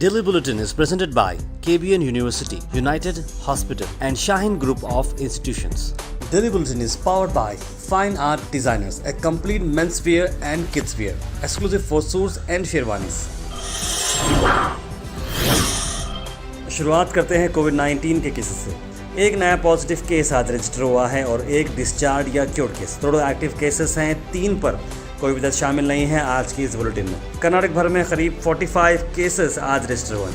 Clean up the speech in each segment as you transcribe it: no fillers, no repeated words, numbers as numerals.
Daily Bulletin is presented by KBN University, United Hospital and Shaheen Group of Institutions. Daily Bulletin is powered by Fine Art Designers, a complete menswear and kidswear, exclusive for suits and sherwanis. शुरुआत करते हैं कोविड-19 के cases से। एक नया positive case आज register हुआ है और एक डिस्चार्ज या cured case. Total active cases हैं 3 पर, कोई भी दर्द शामिल नहीं है आज की इस बुलेटिन में। कर्नाटक भर में करीब 45 केसेस आज रजिस्टर हुए हैं।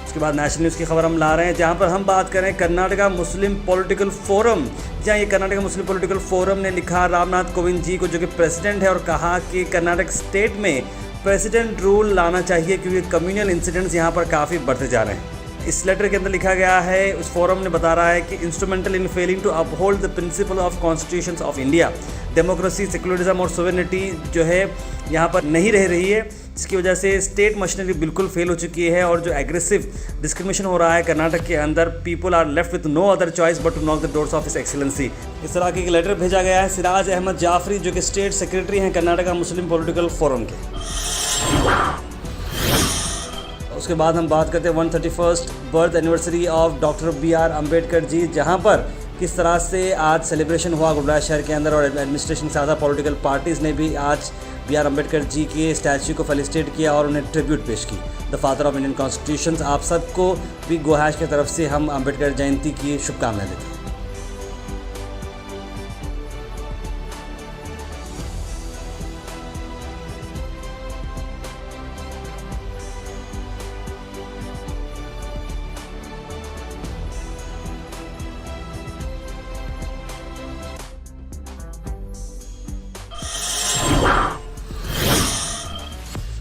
उसके बाद नेशनल न्यूज़ की खबर हम ला रहे हैं, जहां पर हम बात करें कर्नाटका मुस्लिम पॉलिटिकल फोरम। जहां ये कर्नाटका मुस्लिम पॉलिटिकल फोरम ने लिखा रामनाथ कोविंद जी को, जो कि प्रेसिडेंट है, और कहा कि कर्नाटक स्टेट में प्रेसिडेंट रूल लाना चाहिए क्योंकि कम्युनल इंसिडेंट्स यहाँ पर काफ़ी बढ़ते जा रहे हैं। इस लेटर के अंदर लिखा गया है, उस फोरम ने बता रहा है कि instrumental in failing to uphold the principle of constitution of India, democracy, secularism और सोवेरेनिटी जो है यहाँ पर नहीं रह रही है, जिसकी वजह से स्टेट मशीनरी बिल्कुल फेल हो चुकी है। और जो एग्रेसिव डिस्क्रिमिनेशन हो रहा है कर्नाटक के अंदर, people are left with no other choice but to knock the doors of his excellency. इस तरह की लेटर भेजा गया है सिराज अहमद जाफरी, जो कि स्टेट सेक्रेटरी हैं कर्नाटका मुस्लिम पॉलिटिकल फोरम के। उसके बाद हम बात करते हैं 131st birth anniversary of doctor BR Ambedkar ji, जहां पर किस तरह से आज सेलिब्रेशन हुआ गुजरात शहर के अंदर। और एडमिनिस्ट्रेशन से ज़्यादा पॉलिटिकल पार्टीज़ ने भी आज BR अम्बेडकर जी के स्टैच्यू को फेलिसिटेट किया और उन्हें ट्रिब्यूट पेश की। The father of Indian constitution. आप सबको भी गोहाश की तरफ से हम अम्बेडकर जयंती की शुभकामनाएं देते हैं।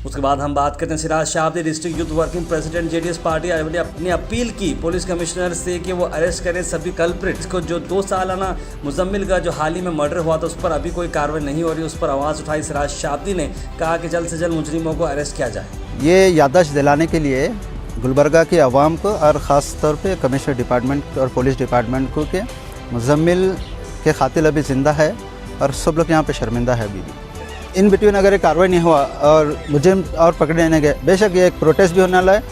उसके बाद हम बात करते हैं Siraj Shabdi, district youth working president JDS party ने अपनी अपील की पुलिस कमिश्नर से कि वो अरेस्ट करें सभी कल्प्रिट्स को। जो 2 सालाना मुजम्मिल का जो हाल ही में मर्डर हुआ था, उस पर अभी कोई कार्रवाई नहीं हो रही। उस पर आवाज़ उठाई सिराज शाब्दी ने, कहा कि जल्द से जल्द मुजरिमों को अरेस्ट किया जाए। ये याददाश्त दिलाने के लिए गुलबर्गा के अवाम को और ख़ास तौर पे कमिश्नर डिपार्टमेंट और पुलिस डिपार्टमेंट को कि मुजम्मिल के कातिल अभी ज़िंदा है और सब लोग यहाँ पे शर्मिंदा है अभी भी। इन बिटवीन अगर एक कार्रवाई नहीं हुआ और मुझे और पकड़े नहीं गए, बेशक ये एक प्रोटेस्ट भी होने वाला है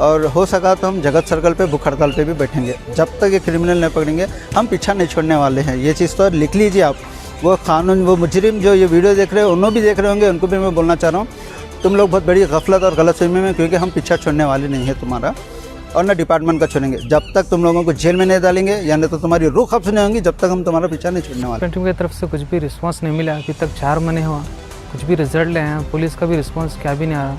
और हो सका तो हम जगत सर्कल पे भूख हड़ताल पे भी बैठेंगे। जब तक ये क्रिमिनल नहीं पकड़ेंगे हम पीछा नहीं छोड़ने वाले हैं। ये चीज़ तो लिख लीजिए आप। वो कानून, वो मुजरिम जो ये वीडियो देख रहे हैं उन्होंने भी देख रहे होंगे, उनको भी मैं बोलना चाह रहा हूँ, तुम लोग बहुत बड़ी गफलत और गलतफहमी में, क्योंकि हम पीछा छोड़ने वाले नहीं है तुम्हारा और ना डिपार्टमेंट का छोड़ेंगे। जब तक तुम लोगों को जेल में नहीं डालेंगे या नहीं तो तुम्हारी रूह खब्स नहीं होंगी, जब तक हम तुम्हारा पीछा नहीं छोड़ने वाले। टीम की तरफ से कुछ भी रिस्पांस नहीं मिला अभी तक। 4 महीने हुआ, कुछ भी रिजल्ट ले हैं, पुलिस का भी रिस्पांस क्या भी नहीं आ रहा।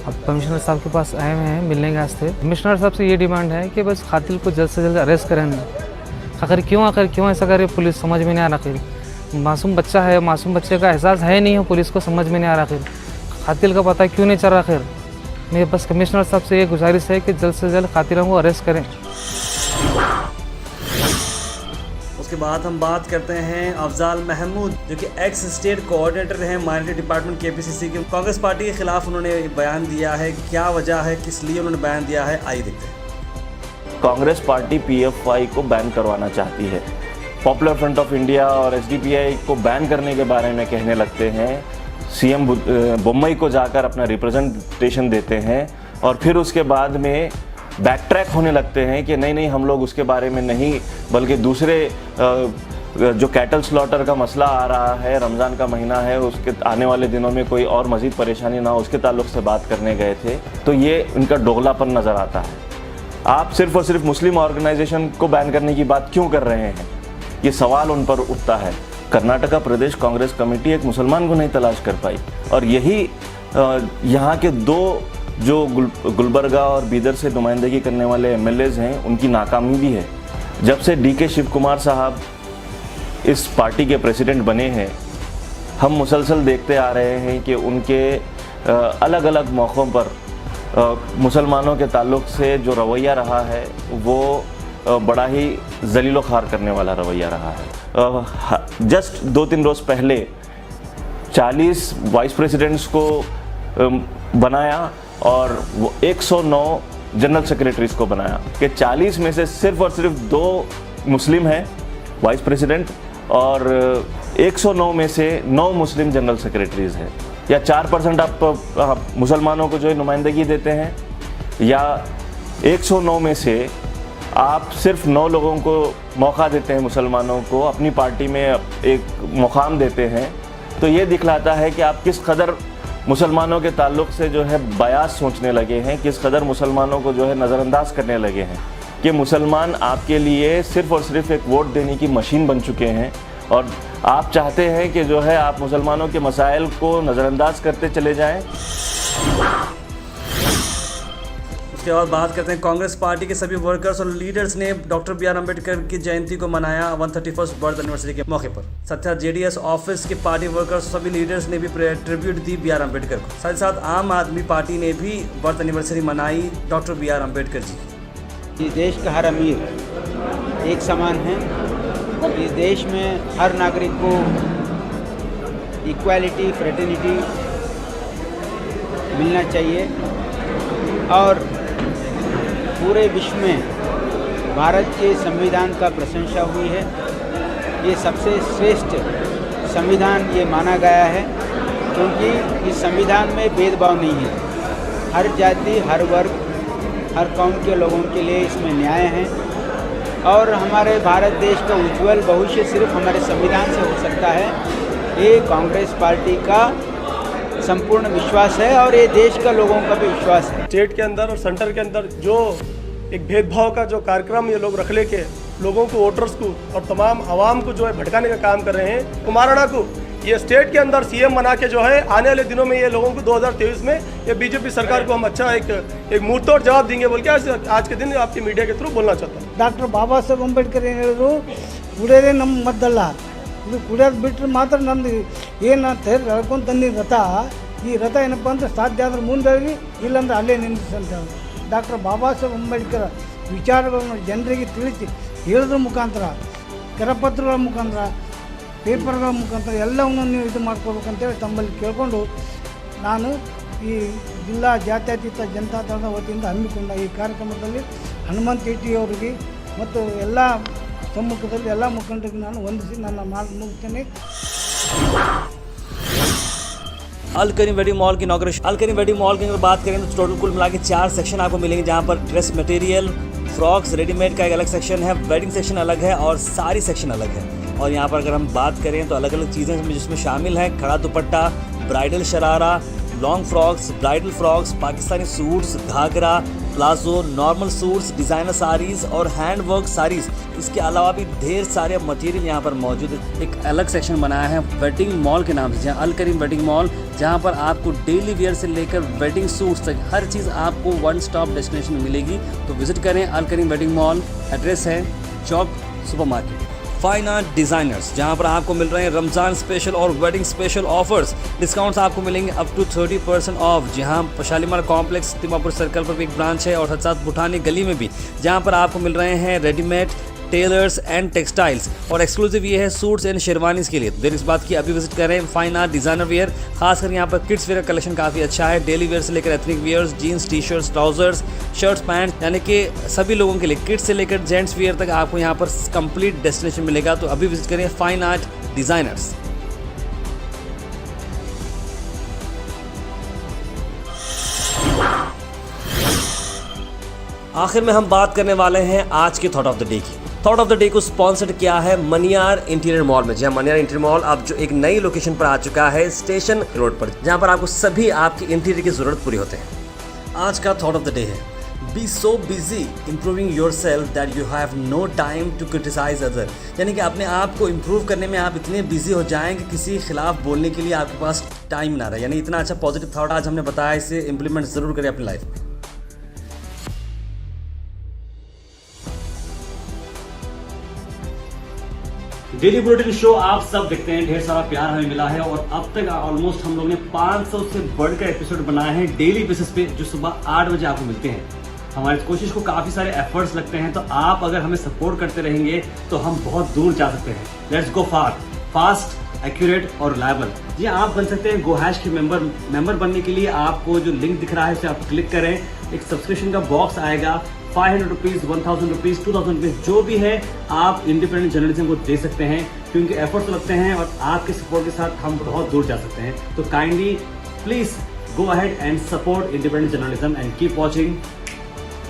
अब कमिश्नर साहब के पास आए हुए हैं मिलने के वास्ते। कमिश्नर साहब से ये डिमांड है कि बस कातिल को जल्द से जल्द अरेस्ट करें। आखिर क्यों ऐसा करे, पुलिस समझ में नहीं आ रहा। आखिर मासूम बच्चा है, मासूम बच्चे का एहसास है नहीं हो, पुलिस को समझ में नहीं आ रहा। आखिर कातिल का पता क्यों नहीं चल रहा। आखिर मेरे बस कमिश्नर साहब से ये गुजारिश है कि जल्द से जल्द कातिलों को अरेस्ट करें। उसके बाद हम बात करते हैं अफजाल महमूद, जो कि एक्स स्टेट कोऑर्डिनेटर हैं माइनॉरिटी डिपार्टमेंट KPCC के। कांग्रेस पार्टी के खिलाफ उन्होंने बयान दिया है। क्या वजह है, किस लिए उन्होंने बयान दिया है, आइए देखते हैं। कांग्रेस पार्टी PFI को बैन करवाना चाहती है। पॉपुलर फ्रंट ऑफ इंडिया और SDPI को बैन करने के बारे में कहने लगते हैं। CM बोम्मई को जाकर अपना रिप्रेजेंटेशन देते हैं और फिर उसके बाद में बैक ट्रैक होने लगते हैं कि नहीं हम लोग उसके बारे में नहीं, बल्कि दूसरे जो कैटल स्लॉटर का मसला आ रहा है, रमज़ान का महीना है, उसके आने वाले दिनों में कोई और मज़ीद परेशानी ना हो उसके ताल्लुक़ से बात करने गए थे। तो ये इनका दोगलापन नज़र आता है। आप सिर्फ़ और सिर्फ मुस्लिम ऑर्गेनाइजेशन को बैन करने की बात क्यों कर रहे हैं, ये सवाल उन पर उठता है। कर्नाटका प्रदेश कांग्रेस कमेटी एक मुसलमान को नहीं तलाश कर पाई और यही यहाँ के 2 जो गुलबर्गा और बीदर से नुमाइंदगी करने वाले MLAs हैं, उनकी नाकामी भी है। जब से DK शिव कुमार साहब इस पार्टी के प्रेसिडेंट बने हैं, हम मुसलसल देखते आ रहे हैं कि उनके अलग अलग मौक़ों पर मुसलमानों के ताल्लुक़ से जो रवैया रहा है वो बड़ा ही जलीलो ख़ार करने वाला रवैया रहा है। जस्ट 2-3 रोज़ पहले 40 वाइस प्रेसिडेंट्स को बनाया और वो 109 जनरल सेक्रेटरीज को बनाया कि 40 में से सिर्फ और सिर्फ 2 मुस्लिम हैं वाइस प्रेसिडेंट और 109 में से 9 मुस्लिम जनरल सेक्रेटरीज हैं। या 4% आप मुसलमानों को जो है नुमाइंदगी देते हैं, या 109 में से आप सिर्फ 9 लोगों को मौका देते हैं, मुसलमानों को अपनी पार्टी में एक मुकाम देते हैं, तो ये दिखलाता है कि आप किस कदर मुसलमानों के ताल्लुक़ से जो है बायास सोचने लगे हैं, किस कदर मुसलमानों को जो है नज़रअंदाज करने लगे हैं, कि मुसलमान आपके लिए सिर्फ़ और सिर्फ एक वोट देने की मशीन बन चुके हैं, और आप चाहते हैं कि जो है आप मुसलमानों के मसाइल को नज़रअंदाज करते चले जाएं। उसके बाद बात करते हैं कांग्रेस पार्टी के सभी वर्कर्स और लीडर्स ने डॉक्टर बी आर अम्बेडकर की जयंती को मनाया 131st बर्थ एनिवर्सरी के मौके पर। सत्या जेडीएस ऑफिस के पार्टी वर्कर्स सभी लीडर्स ने भी ट्रिब्यूट दी बी आर अम्बेडकर को। साथ ही साथ आम आदमी पार्टी ने भी बर्थ एनिवर्सरी मनाई doctor B R Ambedkar ji की। इस देश का हर अमीर एक समान है। इस देश में हर नागरिक को इक्वालिटी, फ्रेटर्निटी मिलना चाहिए, और पूरे विश्व में भारत के संविधान का प्रशंसा हुई है। ये सबसे श्रेष्ठ संविधान ये माना गया है, क्योंकि इस संविधान में भेदभाव नहीं है। हर जाति, हर वर्ग, हर कौम के लोगों के लिए इसमें न्याय है, और हमारे भारत देश का उज्जवल भविष्य सिर्फ हमारे संविधान से हो सकता है। ये कांग्रेस पार्टी का संपूर्ण विश्वास है, और ये देश का लोगों का भी विश्वास है। स्टेट के अंदर और सेंटर के अंदर जो एक भेदभाव का जो कार्यक्रम ये लोग रख लेके लोगों को, वोटर्स को और तमाम आवाम को जो है भटकाने का काम कर रहे हैं, कुमाराना को ये स्टेट के अंदर सीएम बना के जो है आने वाले दिनों में ये लोगों को 2023 में ये बीजेपी सरकार को हम अच्छा एक मुंहतोड़ जवाब देंगे बोल के आज के दिन आपके मीडिया के थ्रू बोलना चाहता हूँ। ಡಾಕ್ಟರ್ ಬಾಬಾ ಸಾಹೇಬ್ ಅಂಬೇಡ್ಕರ್ ಏನು ಹೇಳಿದ್ರು, ಕುಡಿಯೋದೇ ನಮ್ಮ ಮದ್ದಲ್ಲ, ಇದು ಕುಡಿಯೋದು ಬಿಟ್ಟರೆ ಮಾತ್ರ ನಮ್ದು ಏನಂತ ಹೇಳಿ ಹೇಳ್ಕೊಂಡು ತಂದಿದ್ದ ರಥ. ಈ ರಥ ಏನಪ್ಪ ಅಂದ್ರೆ ಸಾಧ್ಯ ಆದ್ರೆ ಮುಂದೆ ಇಲ್ಲಾಂದ್ರೆ ಅಲ್ಲೇ ನಿಲ್ಲಿಸಿ ಅಂತ ಹೇಳಿದ್ರು. ಡಾಕ್ಟರ್ ಬಾಬಾ ಸಾಹೇಬ್ ಅಂಬೇಡ್ಕರ್ ವಿಚಾರಗಳನ್ನು ಜನರಿಗೆ ತಿಳಿಸಿ ಹೇಳೋದ್ರ ಮುಖಾಂತರ, ಕರಪತ್ರಗಳ ಮುಖಾಂತರ, ಪೇಪರ್ಗಳ ಮುಖಾಂತರ ಎಲ್ಲವನ್ನು ನೀವು ಇದು ಮಾಡ್ಕೋಬೇಕಂತೇಳಿ ತಮ್ಮಲ್ಲಿ ಕೇಳಿಕೊಂಡು ನಾನು ಈ ಜಿಲ್ಲಾ ಜಾತ್ಯತೀತ ಜನತಾದಳದ ವತಿಯಿಂದ ಹಮ್ಮಿಕೊಂಡ ಈ ಕಾರ್ಯಕ್ರಮದಲ್ಲಿ ಹನುಮಂತ ರೆಡ್ಡಿ ಅವರಿಗೆ ಮತ್ತು ಎಲ್ಲ ಸಮ್ಮುಖದಲ್ಲಿ ಎಲ್ಲ ಮುಖಂಡರಿಗೆ ನಾನು ವಂದಿಸಿ ನನ್ನ ಮಾತು ಮುಗಿಸ್ತೇನೆ. अल करीम वेडिंग मॉल की इनॉग्रेशन। अल करीम वेडिंग मॉल की अगर बात करें तो टोटल कुल मिला के 4 सेक्शन आपको मिलेंगे, जहाँ पर ड्रेस मटेरियल, फ्रॉक्स, रेडीमेड का एक अलग सेक्शन है, वेडिंग सेक्शन अलग है और सारी सेक्शन अलग है। और यहाँ पर अगर हम बात करें तो अलग अलग चीज़ें जिसमें शामिल हैं खड़ा dupatta, bridal sharara, long frocks, bridal frocks, Pakistani suits, ghagra, palazzo, normal suits, designer saris और हैंड वर्क साड़ीज़। इसके अलावा भी ढेर सारे मटेरियल यहाँ पर मौजूद है। एक अलग सेक्शन बनाया है वेडिंग मॉल के नाम से, जहाँ अल करीम वेडिंग मॉल, जहाँ पर आपको डेली वेयर से लेकर वेडिंग सूट्स तक हर चीज़ आपको वन स्टॉप डेस्टिनेशन मिलेगी। तो विजिट करें Al Karim wedding mall. Address है चौक super market. Fine art designers, जहाँ पर आपको मिल रहे हैं रमज़ान स्पेशल और वेडिंग स्पेशल ऑफर्स। डिस्काउंट्स आपको मिलेंगे अप टू 30% ऑफ। जहाँ शालीमार कॉम्प्लेक्स तिमापुर सर्कल पर भी एक ब्रांच है, और साथ साथ बुठानी गली में भी, जहाँ पर आपको मिल रहे हैं रेडीमेड, टेलर्स एंड टेक्सटाइल्स, और एक्सक्लूसिव ये है सूट्स एंड शेरवानीज़ के लिए। देर इस बात की अभी विजिट करें फाइन आर्ट डिज़ाइनर वेयर। खासकर यहाँ पर किड्स वेयर का कलेक्शन काफ़ी अच्छा है। डेली वेयर से लेकर ethnic wears, jeans, T shirts, trousers, shirts, pant, यानी कि सभी लोगों के लिए, किड्स से लेकर जेंट्स वेयर तक आपको यहाँ पर कंप्लीट डेस्टिनेशन मिलेगा। तो अभी विजिट करें फाइन आर्ट डिज़ाइनर्स। आखिर में हम बात करने वाले हैं आज के थॉट ऑफ द डे की। थॉट ऑफ द डे को स्पॉन्सर्ड किया है मनियार इंटीरियर मॉल में। जहाँ मनियार इंटीरियर मॉल अब जो एक नई लोकेशन पर आ चुका है स्टेशन रोड पर, जहाँ पर आपको सभी आपकी इंटीरियर की ज़रूरत पूरी होते हैं। आज का थॉट ऑफ द डे है, be so busy improving yourself that you have no time to criticise other. यानी कि अपने आप को इम्प्रूव करने में आप इतने बिजी हो जाएं कि किसी के खिलाफ बोलने के लिए आपके पास टाइम ना रहे। यानी इतना अच्छा पॉजिटिव थॉट आज हमने बताया, इसे इम्प्लीमेंट ज़रूर करें अपनी लाइफ में। डेली बुलेटिन शो आप सब देखते हैं, ढेर सारा प्यार हमें मिला है, और अब तक ऑलमोस्ट हम लोग ने 500 से बढ़कर एपिसोड बनाए हैं डेली बेसिस पे, जो सुबह 8 बजे आपको मिलते हैं। हमारी कोशिश को काफ़ी सारे एफर्ट्स लगते हैं, तो आप अगर हमें सपोर्ट करते रहेंगे तो हम बहुत दूर जा सकते हैं। Let's go far, fast, accurate और रिलायबल। जी आप बन सकते हैं गोहैश के मेंबर बनने के लिए आपको जो लिंक दिख रहा है उसे आप क्लिक करें। एक सब्सक्रिप्शन का बॉक्स आएगा, 500 रुपीज़, 1000 रुपीज़, 2000 रुपीज़, जो भी है आप इंडिपेंडेंट जर्नलिज्म को दे सकते हैं, क्योंकि एफर्ट्स लगते हैं और आपके सपोर्ट के साथ हम बहुत दूर जा सकते हैं। तो kindly Please go ahead and support independent journalism and keep watching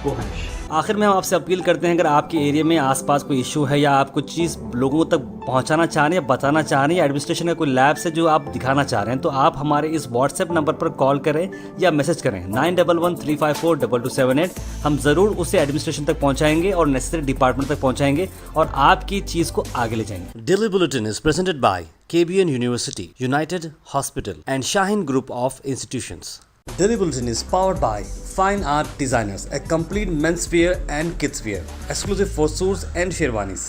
Gohansh. आखिर में हम आपसे अपील करते हैं, अगर आपके एरिया में आसपास कोई इशू है या आप कुछ चीज़ लोगों तक पहुंचाना चाह रहे हैं या बताना चाह रहे हैं या एडमिनिस्ट्रेशन का कोई लैब से जो आप दिखाना चाह रहे हैं, तो आप हमारे इस व्हाट्सएप नंबर पर कॉल करें या मैसेज करें 9113542278। हम ज़रूर उसे एडमिनिस्ट्रेशन तक पहुंचाएंगे और नेसेसरी डिपार्टमेंट तक पहुंचाएंगे और आपकी चीज़ को आगे ले जाएंगे। Daily Bulletin is presented by KBN University, United Hospital and Shaheen Group of Institutions. Daily Bulletin is powered by Fine Art Designers, a complete men's wear and kids wear, exclusive for suits and sherwanis.